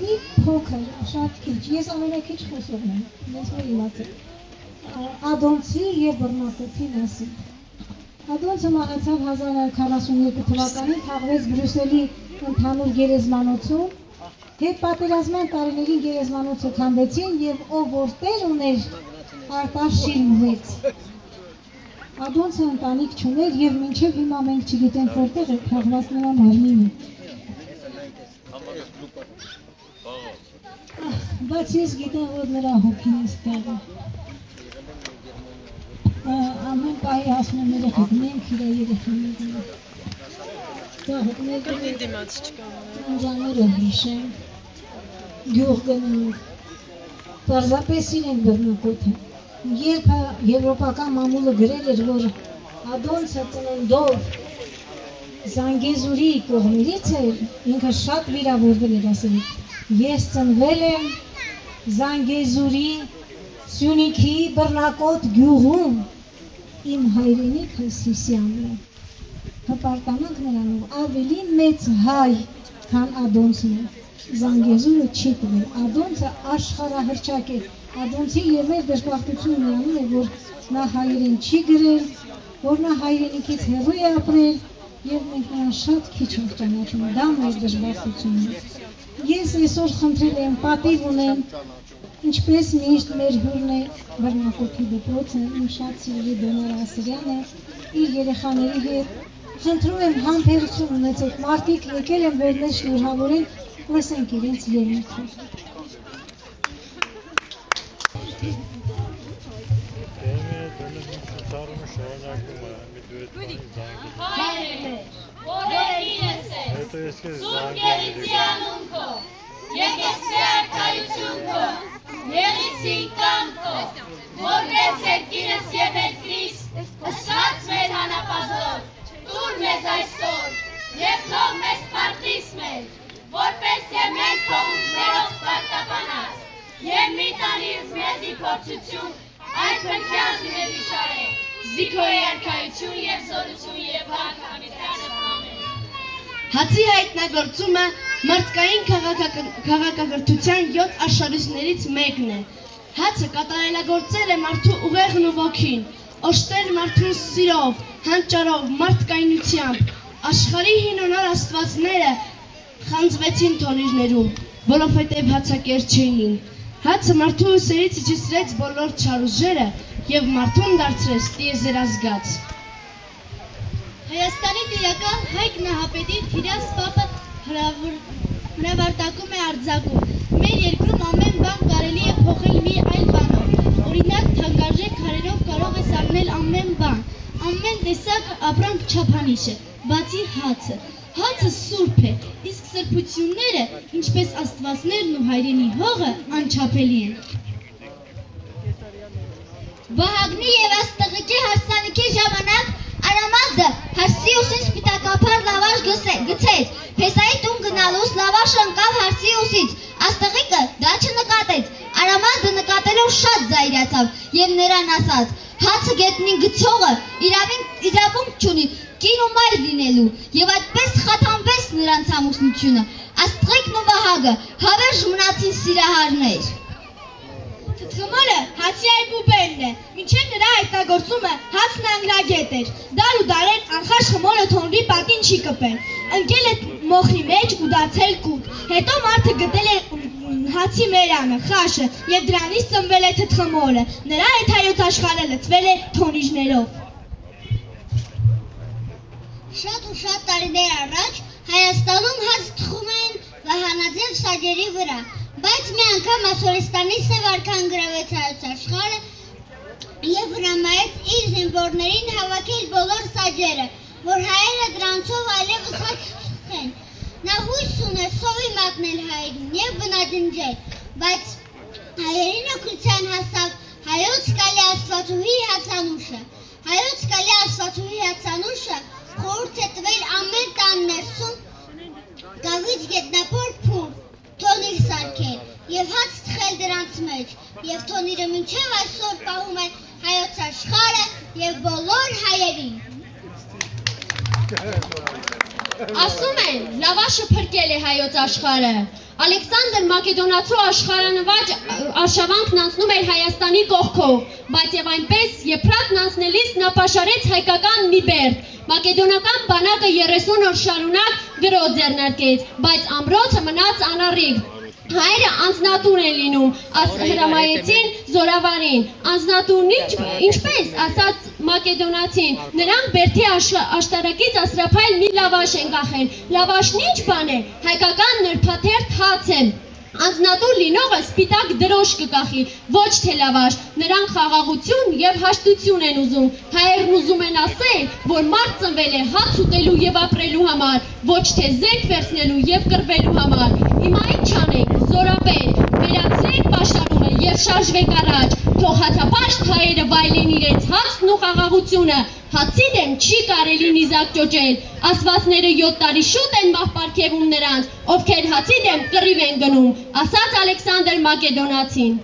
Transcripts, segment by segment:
Ավելի փոքր, շատ քիչ, ես ամենաքիչ խոսողն եմ, ես մեր իմացել, Ադոնցի և բռնակոթի մասին։ Ադոնցը մահացավ 1942 թվականին, թաղվեց Բրյուսելի ընդհանուր գերեզմանոցում, հետ պատերազմյան տարիներին գերեզմանոցը քանդեցին և ով որ տեր ուներ արտաշինվեց։ Ադոնցը ընտանիք չուներ և մինչև հիմա մենք չգիտենք որտեղ է թաղված նրա մարմինը։ Բայց ես գիտեմ, որ նրա հոգին է ստեղը։ Ամեն պահի ասում եմ երեխեք, մենք իրա երեխաները։ Անձաները հիշեն, գյուղ գնանք, պարզապես իրենք բռնակոթ են։ Երբ եվրոպական մամուլը գրել էր, որ Ադոնցը ծննդով Զանգեզուրի կողմերից էր, ինքը շատ վիրավորվել էր ասել։ Ես ծնվել եմ Զանգեզուրի Սյունիքի բռնակոտ գյուղում, իմ հայրենիքը Սիսիանն է։ Հպարտանանք նրանով ավելի մեծ հայ, քան Ադոնցն է։ Զանգեզուրը չի տվել, Ադոնցը աշխարհահռչակ է։ Ադոնցի և մեր դժբախտությունն նրանում է, որ նա հայերեն չի գրել, որ նա հայրենիքից հեռու է ապրել, և մենք նրան շատ քիչ ենք ճանաչում, դա մեր դժբախտությունն է։ Ես այսօր խնդրել եմ, պատիվ ունեմ, ինչպես միշտ մեր հյուրն է բռնակոթի դպրոցը, իմ շատ սիրելի Դոնոր Ասրյանը, իր երեխաների հետ, խնդրում եմ համբերություն ունեցեք, մարդիկ եկել են, որ մեզ շնորհավորեն, լսենք իրենց ելույթը։ Սուրբ Գերիցիանում քո, եկեցի արքայություն քո, եղեցին կամ քո, որպես երկիրս և երկրիս, ըսած մեր հանապազոր, տուր մեզ այսօր, և թող մեզ պարտիս մեր, որպես և մենք քո ուղներով պարտապանած, և մի տանիր մեզի փորձություն, այդ փրկյալ և իշարեք, զիքոյի արքայություն և զորություն և վարք համետյանը ամեն։ Հացի հայտնագործումը մարդկային քաղաքակրթության 7 աշխարհիցներից մեկն է։ Հացը կատարելագործել է մարդու ուղեղն ու ոգին, օժտել մարդուն սիրով, հանճարով, մարդկայնությամբ։ Աշխարհի հինոնար աստվածները խանձվեցին թոնիրներում, որովհետև հացակերտ չէին։ Հացը մարդու ուսերից իջեցրեց բոլոր չար ուժերը և մարդուն դարձրեց տիեզերազգաց։ Հայաստանի տիրակալ Հայկ Նահապետի Թիրաս պապը հրավարտակում է արձակում։ Մեր երկրում ամեն բան կարելի է փոխել մի այլ բանով։ Օրինակ, թանկարժեք քարերով կարող ես առնել ամեն բան։ Ամեն տեսակ ապրանք չափանիշ է, բացի հացը։ Հացը սուրբ է, իսկ սրբությունները, ինչպես աստվածներն ու հայրենի հողը, անչափելի են։ Վահագնի և Աստղիկի հարսանիքի ժամանակ Արամազդը հարսի ուսին սպիտակափար լավաշ գցեց, Փեսայի տուն գնալուց լավաշը ընկավ հարսի ուսից, Աստղիկը դա չնկատեց, Արամազդը նկատելով շատ զայրացավ և նրան ասաց. հացը գետնին գցողը իրավունք չունի կին ու մայր լինելու, և այդպես խաթանվեց նրանց ամուսնությունը, Աստղիկն ու Վահագը հավերժ մնացին սիրահարներ։ Թթխմորը հացի այբուբերն է, մինչև նրա հայտնագործումը հացն անգրագետ էր, դար ու դարեր անխաշ խմորը թոնրի պատին չի կպել, ընկել է մոխրի մեջ ու դարձել կուտ, հետո մարդը գտել է հացի մերանը, խաշը և դրանից ծնվել է թթխմորը, նրա հետ հայոց աշխարհը լցվել է թոնիժներով։ Շատ ու շատ տարիներ առաջ Հայաստանում հաց թխում էին վահանաձև սաջերի վրա, բայց մի անգամ Ասորեստանի Սև արքան գրավեց հայոց աշխարհը և հրամայեց իր զինվորներին հավաքել բոլոր սաջերը, որ հայերը դրանցով այլևս հաց չթխեն։ Նա հույս ուներ սովի մատնել հայերին և բնաջնջել, բայց հայերին օգնության հասավ հայոց կալի աստվածուհի հացանուշը։ Հայոց կալի աստվածուհի հացանուշը խորհուրդ է տվել ամեն տան ներսում կավիճ գետնափոր փուր, թոնիր սարքել և հաց թխել դրանց մեջ, և թոնիրը մինչև այսօր պահում է հայոց աշխարհը և բոլոր հայերին։ Ասում են, լավաշը փրկել է հայոց աշխարհը, Ալեքսանդր Մակեդոնացու աշխարհանվաճ արշավանքն անցնում էր Հայաստանի կողքով, բայց եւ այնպես Եփրատն անցնելիս նա պաշարեց հայկական մի բերդ։ Մակեդոնական բանակը 30 օր շարունակ գրոց ձեռնարկեց, բայց ամրոցը մնաց անառիկ։ Հայերը անձնատուն են լինում, հրամայեցին զորավարին, անձնատուն ինչպես, ասաց Մակեդոնացին, նրանք բերդի աշտարակից ասրափայլ մի լավաշ են կախել, լավաշն ինչ բան է, հայկական նրբաթերթ հաց է, անձնատուն լինողը սպիտակ դրոշ կկախի, ոչ թե լավաշ, նրանք խաղաղություն և հաշտություն են ուզում, հայերն ուզում են ասել, որ մարդ ծնվել է հաց ուտելու և ապրելու համար, ոչ թե զենք վերցնելու և կռվելու համար, հիմա ինչ անենք, զորաբեր, վերացրեք պաշարումը և շարժվեք առաջ, թող հացապաշտ հայերը վայելեն իրենց հացն ու խաղաղությունը, հացի դեմ չի կարելի նիզակ ճոճել, ասվածները 7 տարի շուտ են մահ պարգևում նրանց, ովքեր հացի դեմ կռիվ են գնում, ասաց Ալեքսանդր Մակեդոնացին։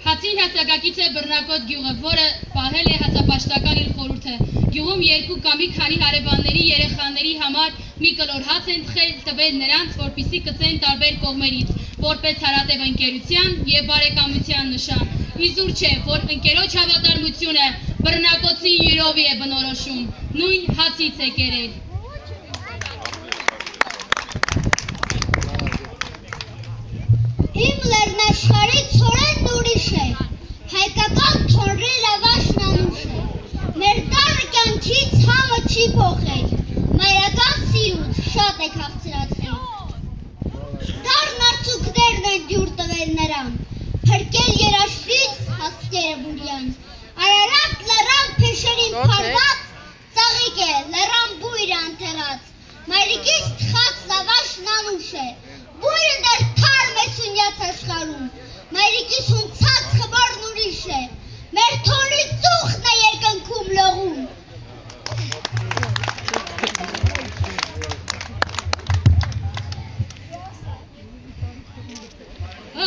Հացին հացակակից է բռնակոտ գյուղը, որը պահել է հացապաշտական իր խորհուրդը։ Գյուղում 2 կամ մի քանի հարևանների երեխաների համար մի կլոր հաց են տվել նրանց, որպեսզի կծեն տարբեր կողմերից, որպես հարատև ընկերության և բարեկամության նշան։ Իզուր չէ, որ ընկերոջ հավատարմությունը բռնակոցի յուրովի է բնորոշում, նույն հացից է կերել։ Իմ լեռնաշխարհի ցորենն ուրիշ է, հայկական ցորենի լավաշն անուշ է, մեր տանը կյանքից համը չի փոխել, մայրական սիրուց շատ եք հաղթրացրել, դառն արցուկներն են դյուր տվել նրան, փրկել երաշտից հասկերը բուրյան, Արարատ լեռան փեշերին փարված, ծաղիկ է լեռան բույրը անթեղած, մայրիկից թխած լավաշն անուշ է, բույրը դեռ թարմ է սունյաց աշխարհում, մայրիկիս հունցած խմորն ուրիշ է, մեր թորի ծուխն է երկնքում լողում։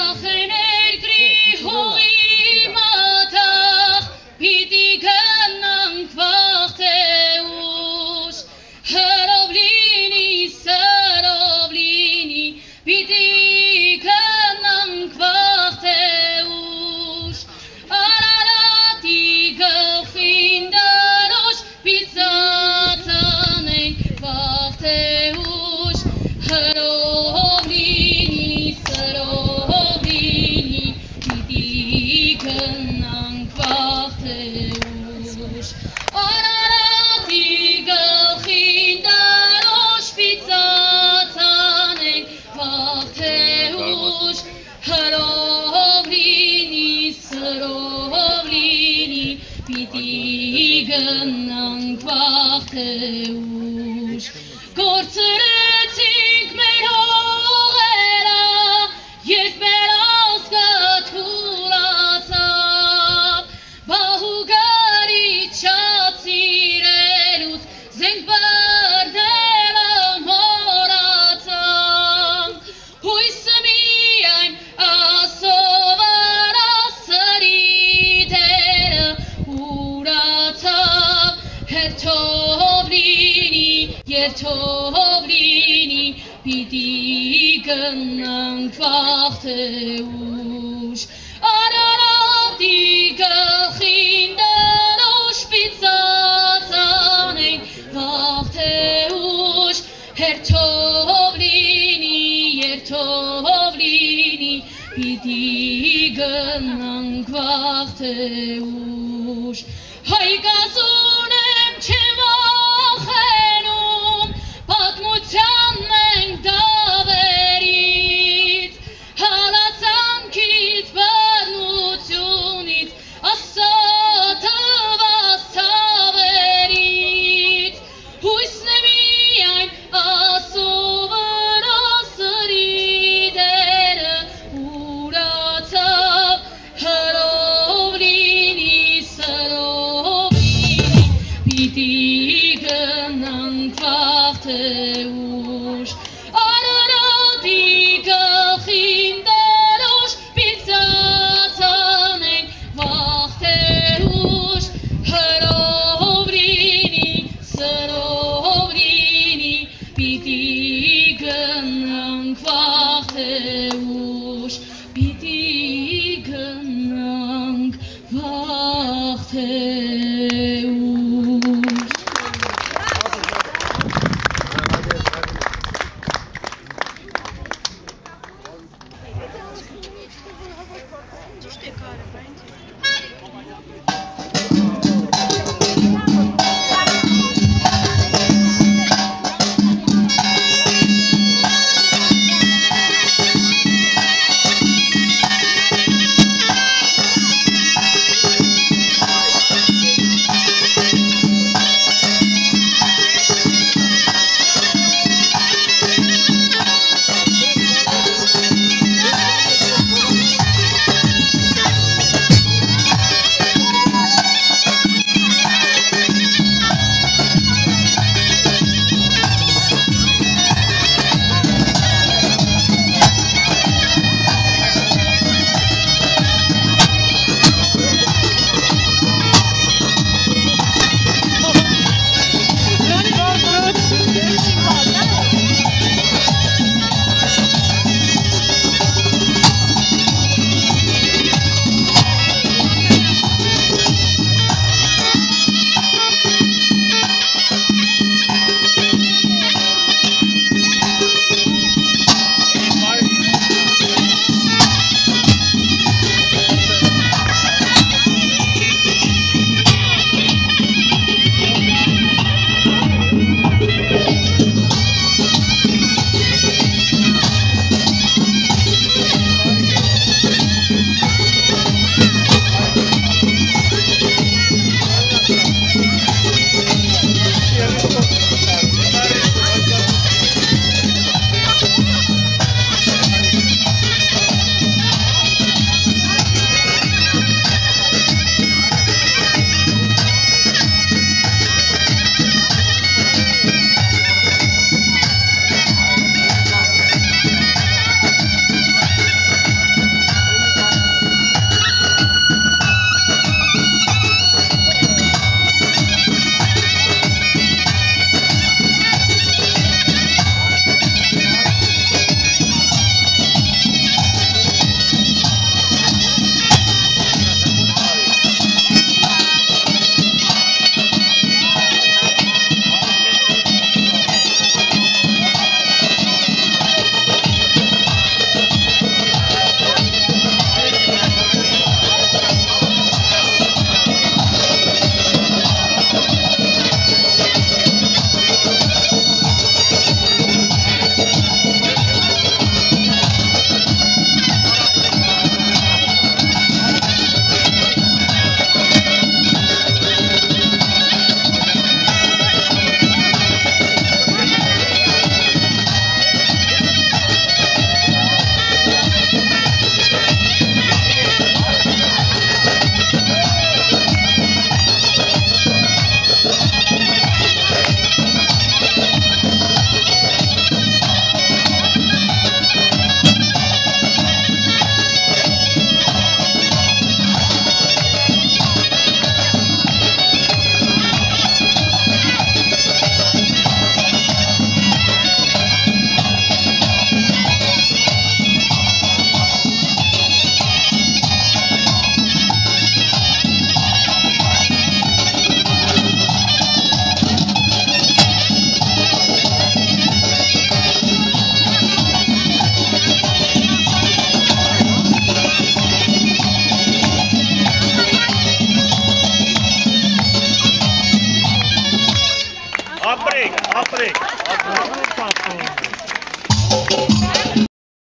Ախ ներկրի հողի մատաղ, պիտի գնանք վաղթե ուշ, հրով լինի, սրով լինի, պիտի գնանք վաղթե ուշ, Արարատի գլխին դրոշ, պիծած անենք վաղթե ուշ, հրով լինի, սրով լինի, պիտի գնանք վաղթե ուշ, Արարատի գլխին դրոշ, պիծած անենք վաղթե ուշ, հրով լինի, սրով լինի, պիտի գնանք վաղթե ուշ, կորցրեցինք մեր հողերը, երբ մեր ազգը թուլացավ, բահուգարի չած սիրելուց, զենք բռնելը մոռացանք, հույսը միայն Աստծով սրի դերը ուրացավ, հերթով լինի, երթով լինի, պիտի գնանք վաղթե ուշ, Արարատի գլխին դրոշ, պիծած անենք վաղթե ուշ, հերթով լինի, երթով լինի, պիտի գնանք վաղթե ուշ, հայկազուն եմ չեմ վախենում, պատմության մենք դավերից, հալածանքից, բռնությունից, Աստծո տված ցավերից, հույսն է միայն Աստծո վրա սրի դերը ուրացավ, հրով լինի, սրով լինի, Կյանքվա